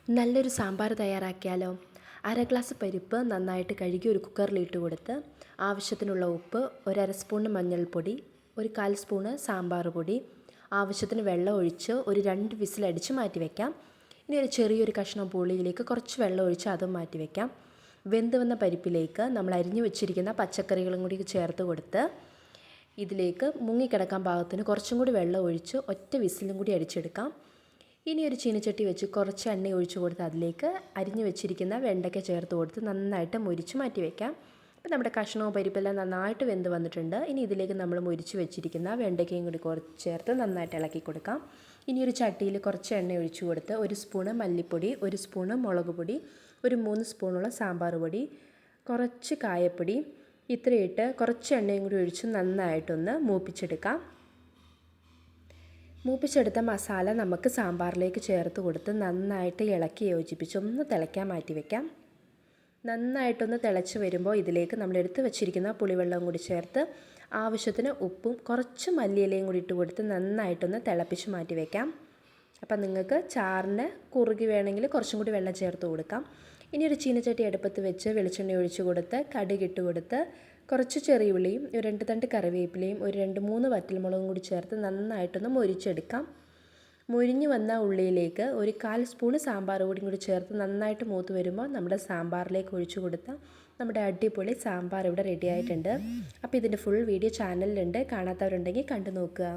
നല്ലൊരു സാമ്പാർ തയ്യാറാക്കിയാലോ. അര ഗ്ലാസ് പരിപ്പ് നന്നായിട്ട് കഴുകി ഒരു കുക്കറിലിട്ട് കൊടുത്ത് ആവശ്യത്തിനുള്ള ഉപ്പ്, ഒരര സ്പൂൺ മഞ്ഞൾപ്പൊടി, ഒരു 1/4 സ്പൂണ് സാമ്പാർ പൊടി, ആവശ്യത്തിന് വെള്ളം ഒഴിച്ച് ഒരു 2 വിസിലടിച്ച് മാറ്റി വയ്ക്കാം. ഇനി ഒരു ചെറിയൊരു കഷ്ണം പുളിയിലേക്ക് കുറച്ച് വെള്ളം ഒഴിച്ച് അതും മാറ്റി വയ്ക്കാം. വെന്ത് വന്ന പരിപ്പിലേക്ക് നമ്മൾ അരിഞ്ഞു വെച്ചിരിക്കുന്ന പച്ചക്കറികളും കൂടി ചേർത്ത് കൊടുത്ത് ഇതിലേക്ക് മുങ്ങിക്കിടക്കാൻ പാകത്തിന് കുറച്ചും കൂടി വെള്ളം ഒഴിച്ച് ഒറ്റ വിസിലും കൂടി അടിച്ചെടുക്കാം. ഇനി ഒരു ചീനച്ചട്ടി വെച്ച് കുറച്ച് എണ്ണ ഒഴിച്ച് കൊടുത്ത് അതിലേക്ക് അരിഞ്ഞു വെച്ചിരിക്കുന്ന വെണ്ടയ്ക്ക ചേർത്ത് കൊടുത്ത് നന്നായിട്ട് മുരിച്ച് മാറ്റി വയ്ക്കാം. അപ്പോൾ നമ്മുടെ കഷ്ണവും പരിപ്പെല്ലാം നന്നായിട്ട് വെന്ത് വന്നിട്ടുണ്ട്. ഇനി ഇതിലേക്ക് നമ്മൾ മുരിച്ച് വെച്ചിരിക്കുന്ന വെണ്ടയ്ക്കയും കൂടി കുറച്ച് ചേർത്ത് നന്നായിട്ട് ഇളക്കി കൊടുക്കാം. ഇനി ഒരു ചട്ടിയിൽ കുറച്ച് എണ്ണ ഒഴിച്ച് കൊടുത്ത് 1 സ്പൂണ് മല്ലിപ്പൊടി, 1 സ്പൂണ് മുളക് പൊടി, ഒരു 3 സ്പൂണോളം സാമ്പാർ പൊടി, കുറച്ച് കായപ്പൊടി ഇത്രയിട്ട് കുറച്ച് എണ്ണയും കൂടി ഒഴിച്ച് നന്നായിട്ടൊന്ന് മൂപ്പിച്ചെടുക്കാം. മൂപ്പിച്ചെടുത്ത മസാല നമുക്ക് സാമ്പാറിലേക്ക് ചേർത്ത് കൊടുത്ത് നന്നായിട്ട് ഇളക്കി യോജിപ്പിച്ച് ഒന്ന് തിളയ്ക്കാൻ മാറ്റി വയ്ക്കാം. നന്നായിട്ടൊന്ന് തിളച്ച് വരുമ്പോൾ ഇതിലേക്ക് നമ്മൾ എടുത്ത് വെച്ചിരിക്കുന്ന പുളിവെള്ളവും കൂടി ചേർത്ത് ആവശ്യത്തിന് ഉപ്പും കുറച്ച് മല്ലിയിലയും കൂടി ഇട്ട് കൊടുത്ത് നന്നായിട്ടൊന്ന് തിളപ്പിച്ച് മാറ്റി വയ്ക്കാം. അപ്പം നിങ്ങൾക്ക് ചാറിന് കുറുകി വേണമെങ്കിൽ കുറച്ചും കൂടി വെള്ളം ചേർത്ത് കൊടുക്കാം. ഇനി ഒരു ചീനച്ചട്ടി അടുപ്പത്ത് വെച്ച് വെളിച്ചെണ്ണ ഒഴിച്ച് കൊടുത്ത് കടുകിട്ട് കൊടുത്ത് കുറച്ച് ചെറിയ ഉള്ളിയും 2 തണ്ട് കറിവേപ്പിലയും ഒരു 2-3 വറ്റൽമുളകും കൂടി ചേർത്ത് നന്നായിട്ടൊന്ന് മൊരിച്ചെടുക്കാം. മൊരിഞ്ഞ് വന്ന ഉള്ളിയിലേക്ക് ഒരു 1/4 സ്പൂണ് സാമ്പാർ പൊടിയും കൂടി ചേർത്ത് നന്നായിട്ട് മൂത്ത് വരുമ്പോൾ നമ്മുടെ സാമ്പാറിലേക്ക് ഒഴിച്ചു കൊടുത്താൽ നമ്മുടെ അടിപൊളി സാമ്പാർ ഇവിടെ റെഡി ആയിട്ടുണ്ട്. അപ്പോൾ ഇതിൻ്റെ ഫുൾ വീഡിയോ ചാനലിലുണ്ട്, കാണാത്തവരുണ്ടെങ്കിൽ കണ്ടു നോക്കുക.